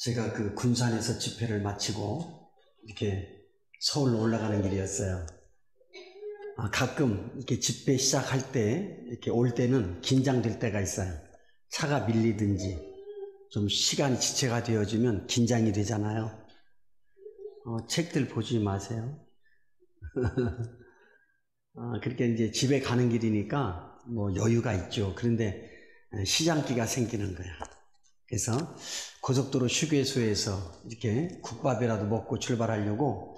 제가 그 군산에서 집회를 마치고 이렇게 서울로 올라가는 길이었어요. 가끔 이렇게 집회 시작할 때, 이렇게 올 때는 긴장될 때가 있어요. 차가 밀리든지 좀 시간이 지체가 되어지면 긴장이 되잖아요. 책들 보지 마세요. 그렇게 이제 집에 가는 길이니까 뭐 여유가 있죠. 그런데 시장기가 생기는 거야. 그래서 고속도로 휴게소에서 이렇게 국밥이라도 먹고 출발하려고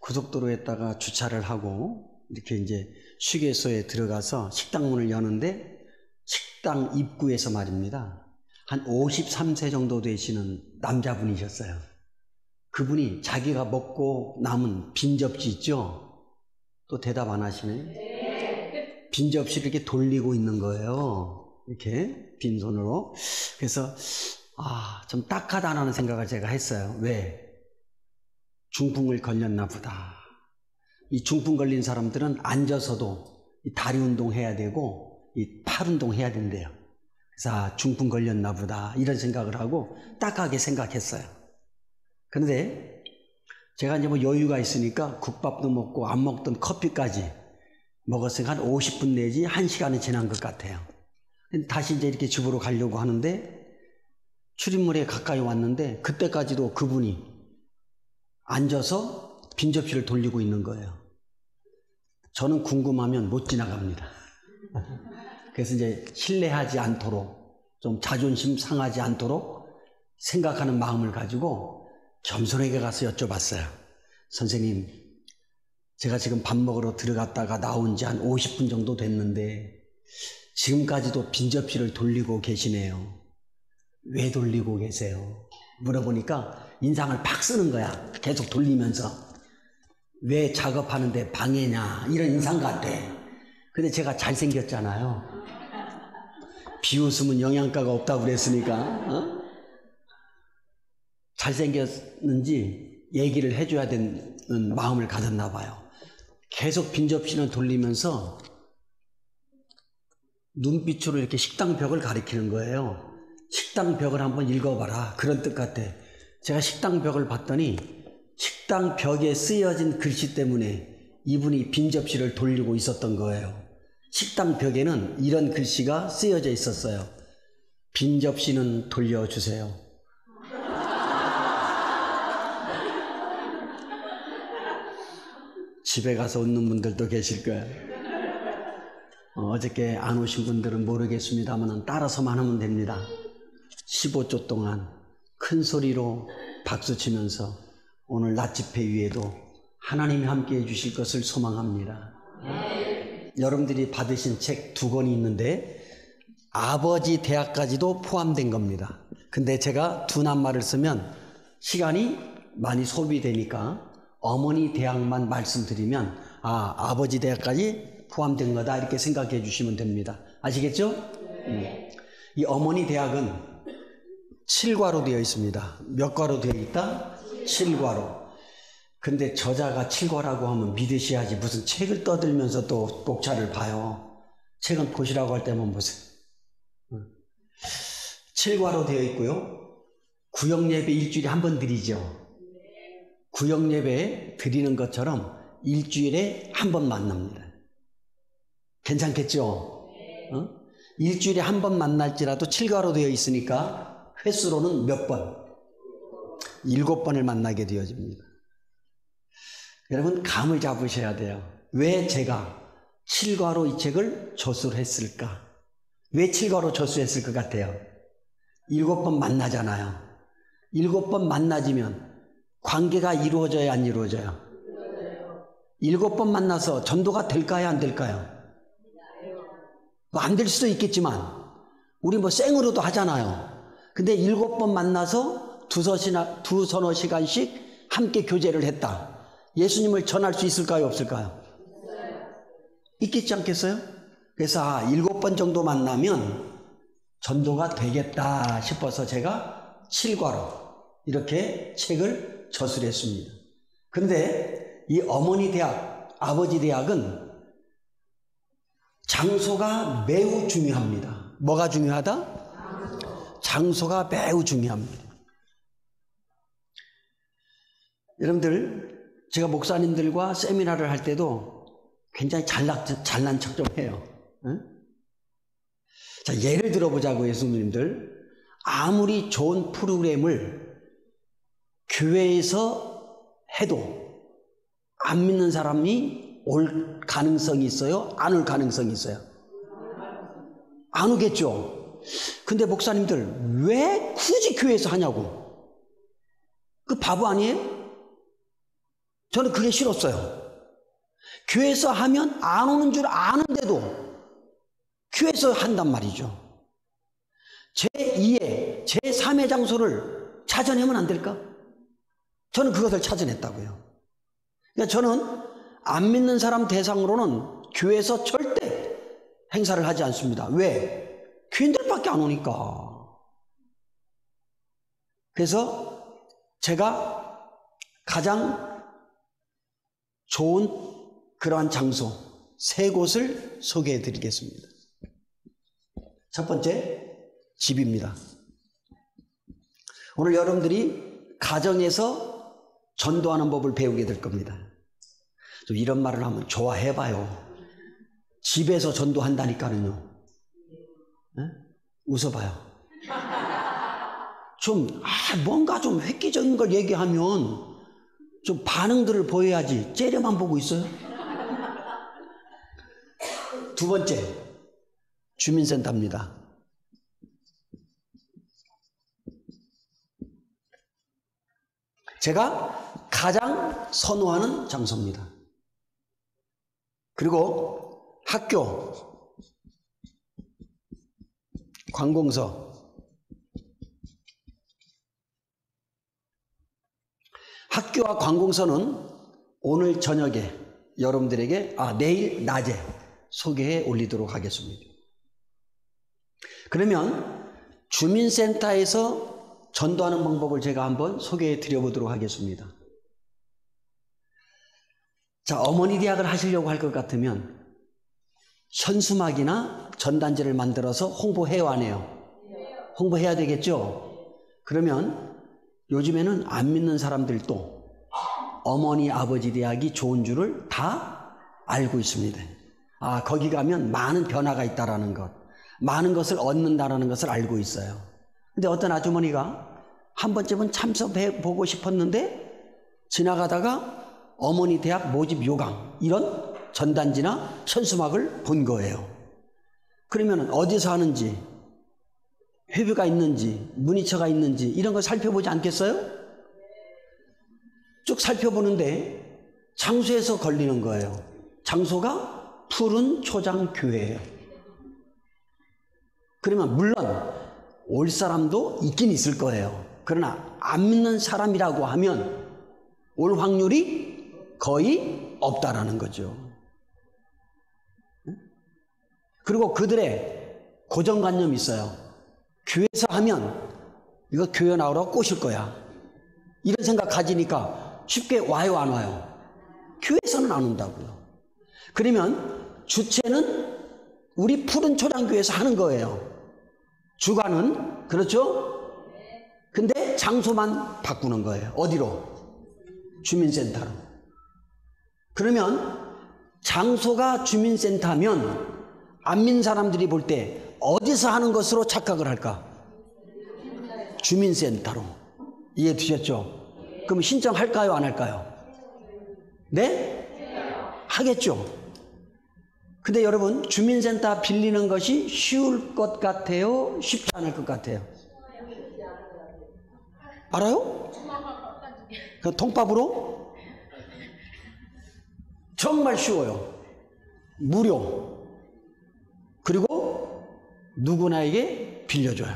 고속도로에다가 주차를 하고 이렇게 이제 휴게소에 들어가서 식당 문을 여는데 식당 입구에서 말입니다. 한 53세 정도 되시는 남자분이셨어요. 그분이 자기가 먹고 남은 빈 접시 있죠? 또 대답 안 하시네. 빈 접시를 이렇게 돌리고 있는 거예요. 이렇게 빈손으로. 그래서 좀 딱하다는 생각을 제가 했어요. 왜? 중풍을 걸렸나 보다. 이 중풍 걸린 사람들은 앉아서도 이 다리 운동해야 되고 이 팔 운동해야 된대요. 그래서 중풍 걸렸나 보다 이런 생각을 하고 딱하게 생각했어요. 그런데 제가 이제 뭐 여유가 있으니까 국밥도 먹고 안 먹던 커피까지 먹었으니까 한 50분 내지 1시간이 지난 것 같아요. 다시 이제 이렇게 집으로 가려고 하는데 출입문에 가까이 왔는데 그때까지도 그분이 앉아서 빈 접시를 돌리고 있는 거예요. 저는 궁금하면 못 지나갑니다. 그래서 이제 신뢰하지 않도록, 좀 자존심 상하지 않도록 생각하는 마음을 가지고 겸손하게 가서 여쭤봤어요. 선생님, 제가 지금 밥 먹으러 들어갔다가 나온 지 한 50분 정도 됐는데 지금까지도 빈 접시를 돌리고 계시네요. 왜 돌리고 계세요? 물어보니까 인상을 팍 쓰는 거야. 계속 돌리면서. 왜 작업하는데 방해냐 이런 인상 같아. 근데 제가 잘생겼잖아요. 비웃음은 영양가가 없다고 그랬으니까 잘생겼는지 얘기를 해줘야 되는 마음을 가졌나 봐요. 계속 빈 접시는 돌리면서 눈빛으로 이렇게 식당 벽을 가리키는 거예요. 식당 벽을 한번 읽어봐라 그런 뜻 같아. 제가 식당 벽을 봤더니 식당 벽에 쓰여진 글씨 때문에 이분이 빈 접시를 돌리고 있었던 거예요. 식당 벽에는 이런 글씨가 쓰여져 있었어요. 빈 접시는 돌려주세요. 집에 가서 웃는 분들도 계실 거예요. 어저께 안 오신 분들은 모르겠습니다만 따라서만 하면 됩니다. 15조 동안 큰 소리로 박수 치면서 오늘 낮 집회 위에도 하나님이 함께 해주실 것을 소망합니다. 여러분들이 받으신 책 2권이 있는데 아버지 대학까지도 포함된 겁니다. 근데 제가 두 낱말을 쓰면 시간이 많이 소비되니까 어머니 대학만 말씀드리면 아버지 대학까지 포함된 거다 이렇게 생각해 주시면 됩니다. 아시겠죠? 이 어머니 대학은 7과로 되어 있습니다. 몇 과로 되어 있다? 7과로. 근데 저자가 7과라고 하면 믿으셔야지 무슨 책을 떠들면서 또 목차를 봐요. 책은 보시라고 할 때만 보세요. 7과로 되어 있고요. 구역예배 일주일에 한 번 드리죠. 구역예배 드리는 것처럼 일주일에 한 번 만납니다. 괜찮겠죠? 일주일에 한 번 만날지라도 7과로 되어 있으니까 횟수로는 몇 번? 7번을 만나게 되어집니다. 여러분 감을 잡으셔야 돼요. 왜 제가 7과로 이 책을 저술을 했을까? 왜 7과로 저술했을 것 같아요? 7번 만나잖아요. 7번 만나지면 관계가 이루어져야 안 이루어져요? 7번 만나서 전도가 될까요 안 될까요? 뭐 안 될 수도 있겠지만 우리 뭐 생으로도 하잖아요. 근데 7번 만나서 두서너 시간씩 함께 교제를 했다. 예수님을 전할 수 있을까요 없을까요? 있겠지 않겠어요? 그래서 7번 정도 만나면 전도가 되겠다 싶어서 제가 7과로 이렇게 책을 저술했습니다. 그런데 이 어머니 대학, 아버지 대학은 장소가 매우 중요합니다. 뭐가 중요하다? 장소가 매우 중요합니다. 여러분들, 제가 목사님들과 세미나를 할 때도 굉장히 잘난 척 좀 해요. 응? 자, 예를 들어보자고요, 예수님들. 아무리 좋은 프로그램을 교회에서 해도 안 믿는 사람이 올 가능성이 있어요? 안 올 가능성이 있어요? 안 오겠죠. 근데 목사님들 왜 굳이 교회에서 하냐고. 그 바보 아니에요? 저는 그게 싫었어요. 교회에서 하면 안 오는 줄 아는데도 교회에서 한단 말이죠. 제2의, 제3의 장소를 찾아내면 안 될까? 저는 그것을 찾아냈다고요. 그러니까 저는 안 믿는 사람 대상으로는 교회에서 절대 행사를 하지 않습니다. 왜? 교인들밖에 안 오니까. 그래서 제가 가장 좋은 그러한 장소 세 곳을 소개해 드리겠습니다. 첫 번째, 집입니다. 오늘 여러분들이 가정에서 전도하는 법을 배우게 될 겁니다. 좀 이런 말을 하면 좋아해봐요. 집에서 전도한다니까는요. 네? 웃어봐요. 좀 뭔가 좀 획기적인 걸 얘기하면 좀 반응들을 보여야지. 째려만 보고 있어요. 두 번째, 주민센터입니다. 제가 가장 선호하는 장소입니다. 그리고 학교, 관공서, 학교와 관공서는 오늘 저녁에 여러분들에게 내일 낮에 소개해 올리도록 하겠습니다. 그러면 주민센터에서 전도하는 방법을 제가 한번 소개해 드려보도록 하겠습니다. 자, 어머니 대학을 하시려고 할 것 같으면 현수막이나 전단지를 만들어서 홍보해야 하네요. 홍보해야 되겠죠? 그러면 요즘에는 안 믿는 사람들도 어머니 아버지 대학이 좋은 줄을 다 알고 있습니다. 거기 가면 많은 변화가 있다라는 것, 많은 것을 얻는다라는 것을 알고 있어요. 근데 어떤 아주머니가 한 번쯤은 참석해보고 싶었는데 지나가다가 어머니 대학 모집 요강 이런 전단지나 현수막을 본 거예요. 그러면 어디서 하는지, 회비가 있는지, 문의처가 있는지 이런 걸 살펴보지 않겠어요? 쭉 살펴보는데 장소에서 걸리는 거예요. 장소가 푸른 초장교회예요. 그러면 물론 올 사람도 있긴 있을 거예요. 그러나 안 믿는 사람이라고 하면 올 확률이 거의 없다라는 거죠. 그리고 그들의 고정관념이 있어요. 교회에서 하면 이거 교회 나오라고 꼬실 거야. 이런 생각 가지니까 쉽게 와요, 안 와요? 교회에서는 안 온다고요. 그러면 주체는 우리 푸른 초장교회에서 하는 거예요. 주관은, 그렇죠? 근데 장소만 바꾸는 거예요. 어디로? 주민센터로. 그러면 장소가 주민센터면 안 믿는 사람들이 볼 때 어디서 하는 것으로 착각을 할까? 주민센터로. 이해 되셨죠? 그럼 신청할까요, 안 할까요? 네? 하겠죠. 근데 여러분, 주민센터 빌리는 것이 쉬울 것 같아요? 쉽지 않을 것 같아요? 알아요? 그 통밥으로? 정말 쉬워요. 무료. 그리고 누구나에게 빌려줘요.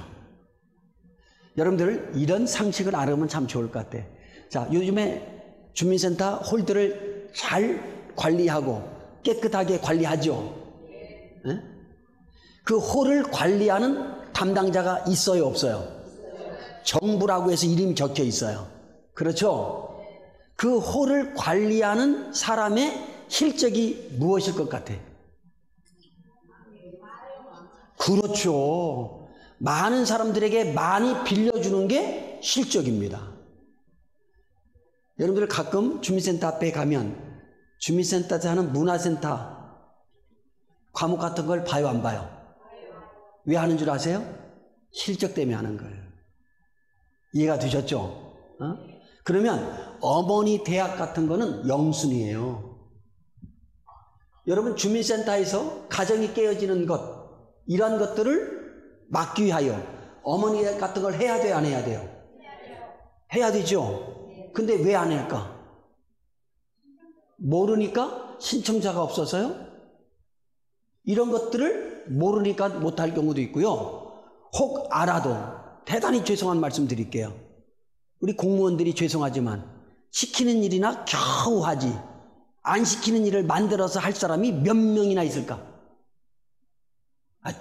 여러분들 이런 상식을 알으면 참 좋을 것 같아. 자, 요즘에 주민센터 홀들을 잘 관리하고 깨끗하게 관리하죠. 네? 그 홀을 관리하는 담당자가 있어요, 없어요? 정부라고 해서 이름이 적혀 있어요. 그렇죠? 그 홀을 관리하는 사람의 실적이 무엇일 것 같아? 그렇죠. 많은 사람들에게 많이 빌려주는 게 실적입니다. 여러분들 가끔 주민센터 앞에 가면 주민센터에서 하는 문화센터 과목 같은 걸 봐요, 안 봐요? 왜 하는 줄 아세요? 실적 때문에 하는 거예요. 이해가 되셨죠? 어? 그러면 어머니 대학 같은 거는 영순이에요. 여러분 주민센터에서 가정이 깨어지는 것, 이러한 것들을 막기 위하여 어머니 대학 같은 걸 해야 돼요, 안 해야 돼요? 해야 되죠. 근데 왜 안 할까? 모르니까? 신청자가 없어서요? 이런 것들을 모르니까 못할 경우도 있고요. 혹 알아도 대단히 죄송한 말씀 드릴게요. 우리 공무원들이 죄송하지만 시키는 일이나 겨우 하지 안 시키는 일을 만들어서 할 사람이 몇 명이나 있을까?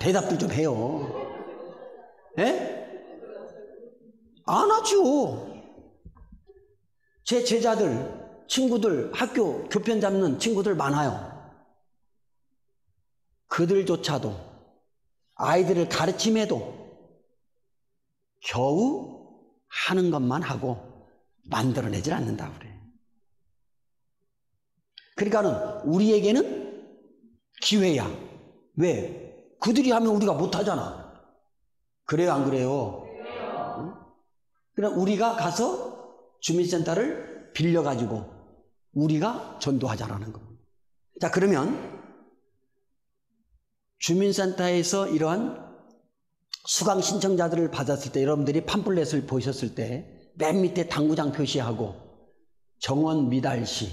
대답들 좀 해요. 예? 안 하죠. 제 제자들, 친구들, 학교 교편 잡는 친구들 많아요. 그들조차도 아이들을 가르침에도 겨우 하는 것만 하고 만들어내질 않는다고 그래요. 그러니까는 우리에게는 기회야. 왜? 그들이 하면 우리가 못하잖아. 그래요, 안 그래요? 응? 그럼 우리가 가서 주민센터를 빌려가지고 우리가 전도하자라는 겁니다. 자, 그러면 주민센터에서 이러한 수강 신청자들을 받았을 때 여러분들이 팜플렛을 보셨을 때 맨 밑에 당구장 표시하고 정원 미달시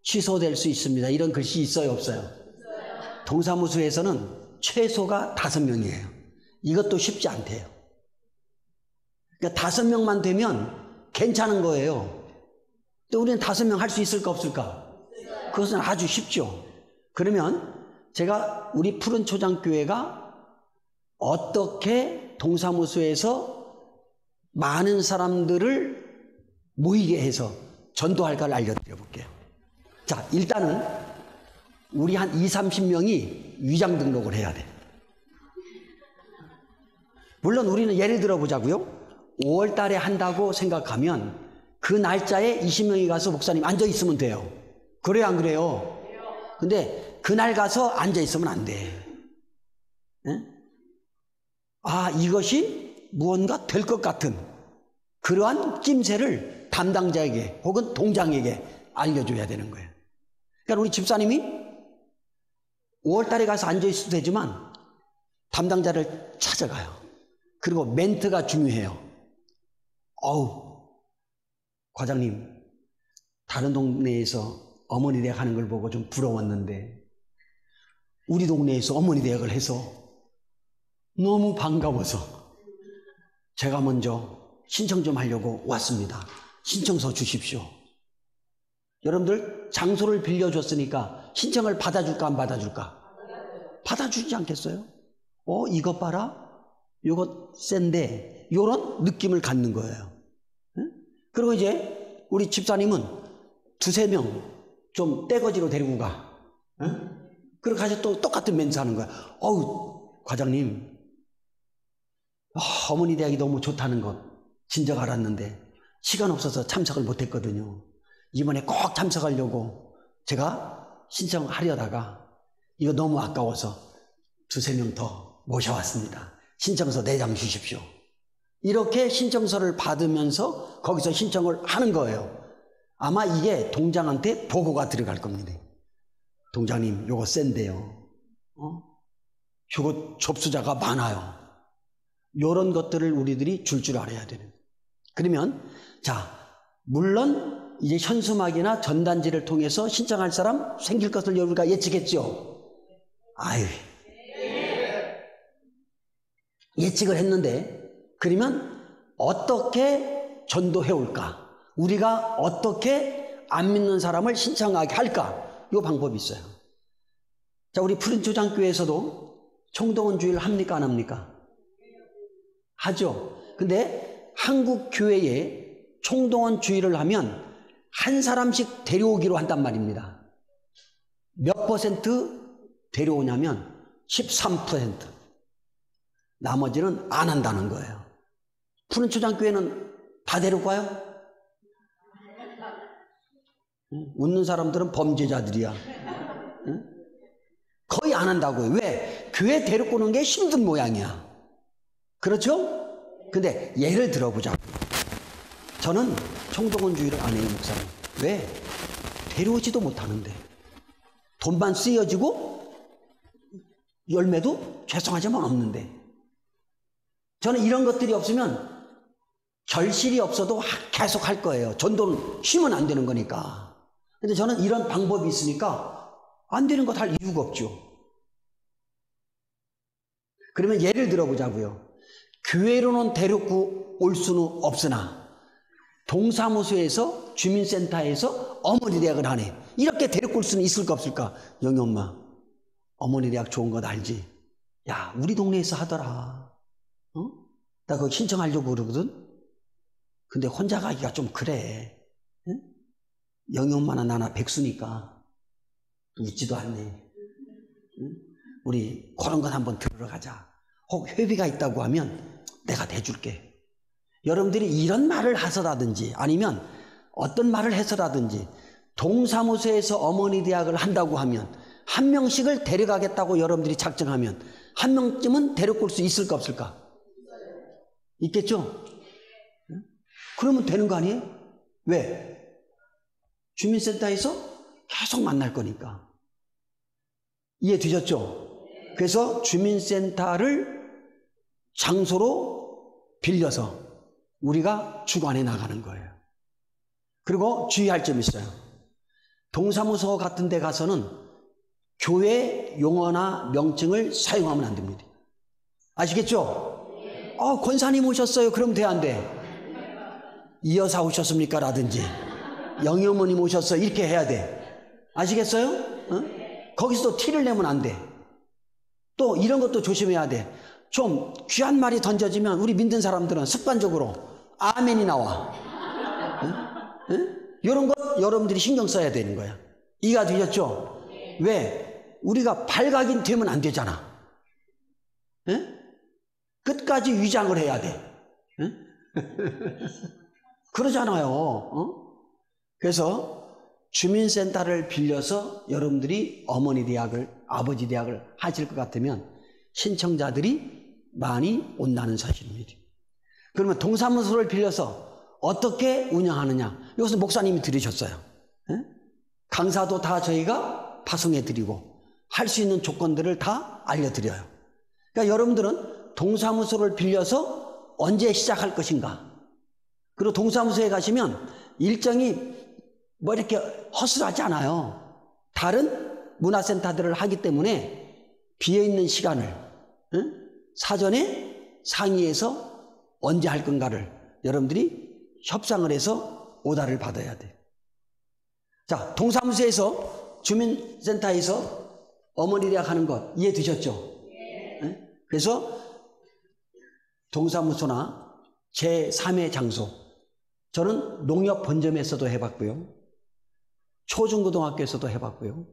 취소될 수 있습니다. 이런 글씨 있어요, 없어요? 동사무소에서는 최소가 5명이에요. 이것도 쉽지 않대요. 그러니까 5명만 되면 괜찮은 거예요. 근데 우리는 5명 할 수 있을까 없을까? 그것은 아주 쉽죠. 그러면 제가 우리 푸른 초장교회가 어떻게 동사무소에서 많은 사람들을 모이게 해서 전도할까를 알려드려 볼게요. 자, 일단은 우리 한 20-30명이 위장 등록을 해야 돼. 물론 우리는 예를 들어 보자고요. 5월 달에 한다고 생각하면 그 날짜에 20명이 가서 목사님 앉아 있으면 돼요. 그래요, 안 그래요? 근데 그날 가서 앉아 있으면 안 돼. 네? 아, 이것이 무언가 될 것 같은 그러한 낌새를 담당자에게 혹은 동장에게 알려줘야 되는 거예요. 그러니까 우리 집사님이 5월 달에 가서 앉아 있어도 되지만 담당자를 찾아가요. 그리고 멘트가 중요해요. 어우, 과장님, 다른 동네에서 어머니 대학 하는 걸 보고 좀 부러웠는데 우리 동네에서 어머니 대학을 해서 너무 반가워서 제가 먼저 신청 좀 하려고 왔습니다. 신청서 주십시오. 여러분들 장소를 빌려줬으니까 신청을 받아줄까 안 받아줄까? 받아주지 않겠어요? 이것 봐라. 이거 센데 이런 느낌을 갖는 거예요. 그리고 이제 우리 집사님은 2-3명 좀 떼거지로 데리고 가. 그리고 가서 또 똑같은 멘트 하는 거야. 어우, 과장님, 어머니 대학이 너무 좋다는 것 진작 알았는데 시간 없어서 참석을 못했거든요. 이번에 꼭 참석하려고 제가 신청하려다가 이거 너무 아까워서 2-3명 더 모셔왔습니다. 신청서 4장 주십시오. 이렇게 신청서를 받으면서 거기서 신청을 하는 거예요. 아마 이게 동장한테 보고가 들어갈 겁니다. 동장님, 요거 센데요. 요거 접수자가 많아요. 요런 것들을 우리들이 줄 알아야 되는. 그러면 자, 물론 이제 현수막이나 전단지를 통해서 신청할 사람 생길 것을 우리가 예측했죠. 아유, 예측을 했는데 그러면 어떻게 전도해 올까? 우리가 어떻게 안 믿는 사람을 신청하게 할까? 이 방법이 있어요. 자, 우리 푸른 초장교회에서도 총동원 주의를 합니까, 안 합니까? 하죠. 근데 한국 교회에 총동원 주의를 하면 한 사람씩 데려오기로 한단 말입니다. 몇 % 데려오냐면 13%. 나머지는 안 한다는 거예요. 푸른 초장교회는 다 데려가요? 웃는 사람들은 범죄자들이야. 거의 안 한다고요. 왜? 교회 데리고 오는 게 힘든 모양이야. 그렇죠? 근데 예를 들어보자. 저는 청동원주의를 안 해요, 목사님. 왜? 데려오지도 못하는데. 돈만 쓰여지고 열매도 죄송하지만 없는데. 저는 이런 것들이 없으면 결실이 없어도 계속 할 거예요. 전도는 쉬면 안 되는 거니까. 근데 저는 이런 방법이 있으니까 안 되는 것 할 이유가 없죠. 그러면 예를 들어보자고요. 교회로는 데리고 올 수는 없으나 동사무소에서 주민센터에서 어머니 대학을 하네. 이렇게 데리고 올 수는 있을까 없을까? 영희 엄마, 어머니 대학 좋은 것 알지? 야, 우리 동네에서 하더라. 나 그거 신청하려고 그러거든? 근데 혼자 가기가 좀 그래. 응? 영희 엄마나 나나 백수니까 웃지도 않네. 응? 우리 그런 건 한번 들으러 가자. 혹 회비가 있다고 하면 내가 대줄게. 여러분들이 이런 말을 하서라든지 아니면 어떤 말을 해서라든지 동사무소에서 어머니 대학을 한다고 하면 한 명씩을 데려가겠다고 여러분들이 작정하면 한 명쯤은 데려올 수 있을까 없을까? 있겠죠? 그러면 되는 거 아니에요? 왜? 주민센터에서 계속 만날 거니까. 이해되셨죠? 그래서 주민센터를 장소로 빌려서 우리가 주관해 나가는 거예요. 그리고 주의할 점이 있어요. 동사무소 같은 데 가서는 교회 용어나 명칭을 사용하면 안 됩니다. 아시겠죠? 권사님 오셨어요. 그럼 돼, 안 돼? 이 여사 오셨습니까? 라든지 영희 어머님 오셨어요. 이렇게 해야 돼. 아시겠어요? 거기서도 티를 내면 안 돼. 또 이런 것도 조심해야 돼. 좀 귀한 말이 던져지면 우리 믿는 사람들은 습관적으로 아멘이 나와. 이런 것 여러분들이 신경 써야 되는 거야. 이해가 되셨죠? 왜? 우리가 발각이 되면 안 되잖아. 끝까지 위장을 해야 돼. 그러잖아요. 그래서 주민센터를 빌려서 여러분들이 어머니 대학을, 아버지 대학을 하실 것 같으면 신청자들이 많이 온다는 사실입니다. 그러면 동사무소를 빌려서 어떻게 운영하느냐? 이것은 목사님이 들으셨어요. 강사도 다 저희가 파송해 드리고 할 수 있는 조건들을 다 알려드려요. 그러니까 여러분들은 동사무소를 빌려서 언제 시작할 것인가? 그리고 동사무소에 가시면 일정이 뭐 이렇게 허술하지 않아요. 다른 문화센터들을 하기 때문에 비어있는 시간을 사전에 상의해서 언제 할 건가를 여러분들이 협상을 해서 오다를 받아야 돼. 자, 동사무소에서 주민센터에서 어머니 대학 하는 것 이해되셨죠? 네? 그래서 동사무소나 제3의 장소, 저는 농협 본점에서도 해봤고요, 초중고등학교에서도 해봤고요,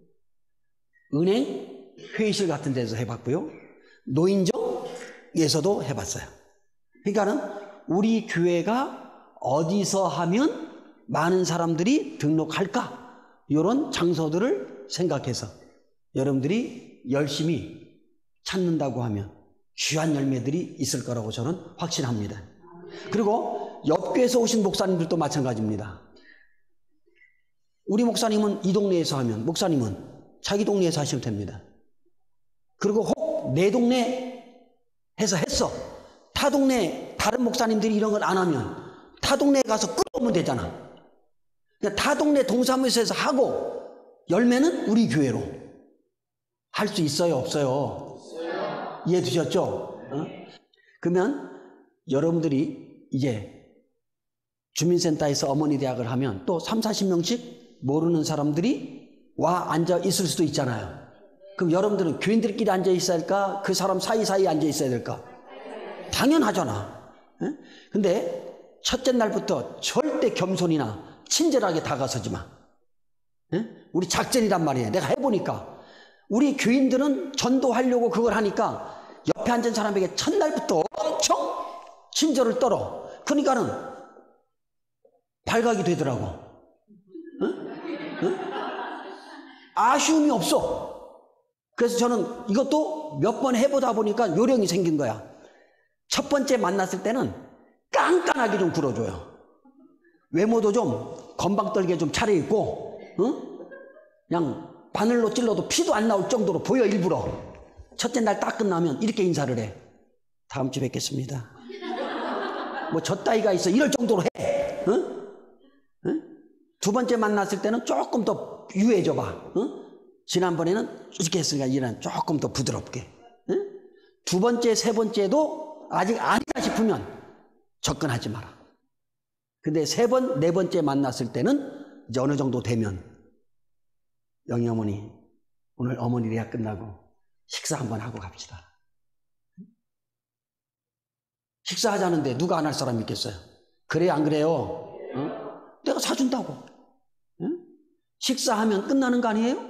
은행 회의실 같은 데서 해봤고요, 노인정에서도 해봤어요. 그러니까는 우리 교회가 어디서 하면 많은 사람들이 등록할까? 이런 장소들을 생각해서 여러분들이 열심히 찾는다고 하면 귀한 열매들이 있을 거라고 저는 확신합니다. 그리고 옆교에서 오신 목사님들도 마찬가지입니다. 우리 목사님은 이 동네에서 하면 목사님은 자기 동네에서 하시면 됩니다. 그리고 혹 내 동네에서 했어. 타 동네 다른 목사님들이 이런 걸 안 하면 타 동네에 가서 끌어오면 되잖아. 그러니까 타 동네 동사무소에서 하고 열매는 우리 교회로 할 수 있어요, 없어요? 이해되셨죠? 그러면 여러분들이 이제 주민센터에서 어머니 대학을 하면 또 30-40명씩 모르는 사람들이 와 앉아 있을 수도 있잖아요. 그럼 여러분들은 교인들끼리 앉아 있어야 할까? 그 사람 사이사이에 앉아 있어야 될까? 당연하잖아. 근데 첫째 날부터 절대 겸손이나 친절하게 다가서지 마. 우리 작전이란 말이에요. 내가 해보니까 우리 교인들은 전도하려고 그걸 하니까 옆에 앉은 사람에게 첫날부터 엄청 친절을 떨어. 그러니까는 발각이 되더라고. 응? 아쉬움이 없어. 그래서 저는 이것도 몇 번 해보다 보니까 요령이 생긴 거야. 첫 번째 만났을 때는 깐깐하게 좀 굴어줘요. 외모도 좀 건방떨게 좀 차려입고, 응? 그냥 바늘로 찔러도 피도 안 나올 정도로 보여, 일부러. 첫째 날 딱 끝나면 이렇게 인사를 해. 다음 주에 뵙겠습니다. 뭐 저 따위가 있어, 이럴 정도로 해. 응? 응? 두 번째 만났을 때는 조금 더 유해져 봐. 응? 지난번에는 이렇게 했으니까 이런 조금 더 부드럽게. 응? 두 번째, 세 번째도 아직 아니다 싶으면 접근하지 마라. 근데 세 번, 네 번째 만났을 때는 이제 어느 정도 되면 영희 어머니, 오늘 어머니 예약 끝나고 식사 한번 하고 갑시다. 식사하자는데 누가 안 할 사람이 있겠어요? 그래요, 안 그래요? 응? 내가 사준다고. 응? 식사하면 끝나는 거 아니에요?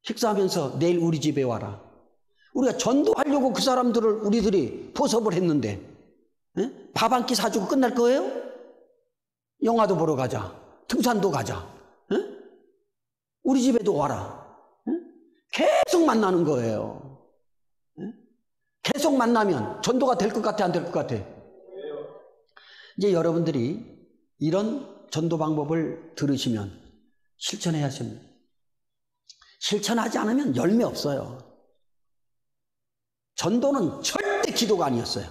식사하면서 내일 우리 집에 와라. 우리가 전도하려고 그 사람들을 우리들이 포섭을 했는데 밥 한 끼 사주고 끝날 거예요? 영화도 보러 가자. 등산도 가자. 우리 집에도 와라. 계속 만나는 거예요. 계속 만나면 전도가 될 것 같아, 안 될 것 같아? 이제 여러분들이 이런 전도 방법을 들으시면 실천해야 하십니다. 실천하지 않으면 열매 없어요. 전도는 절대 기도가 아니었어요.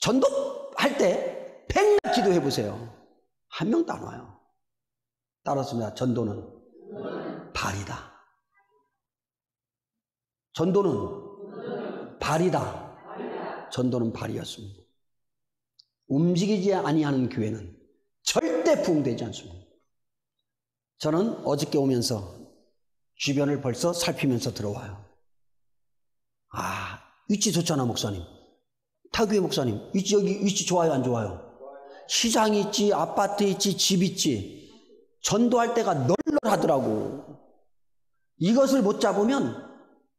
전도할 때 백날 기도해 보세요. 한 명도 안 와요. 따랐습니다. 전도는 발이다. 전도는 발이다. 전도는 발이었습니다. 움직이지 아니하는 교회는 절대 부흥되지 않습니다. 저는 어저께 오면서 주변을 벌써 살피면서 들어와요. 아, 위치 좋잖아, 목사님. 타교회 목사님, 여기 위치 좋아요, 안 좋아요? 시장 있지, 아파트 있지, 집 있지. 전도할 때가 널널하더라고. 이것을 못 잡으면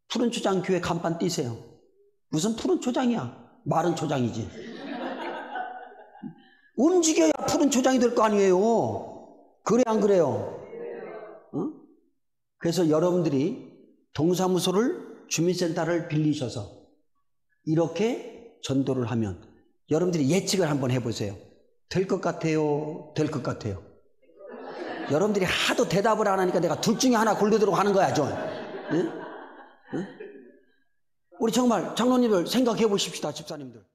푸른 초장 교회 간판 띄세요. 무슨 푸른 초장이야? 마른 초장이지. 움직여야 푸른 초장이 될 거 아니에요. 그래, 안 그래요? 어? 그래서 여러분들이 동사무소를, 주민센터를 빌리셔서 이렇게 전도를 하면 여러분들이 예측을 한번 해보세요. 될 것 같아요? 될 것 같아요? 여러분들이 하도 대답을 안 하니까 내가 둘 중에 하나 고르도록 하는 거야, 좀. 응? 응? 우리 정말 장로님들 생각해 보십시다, 집사님들.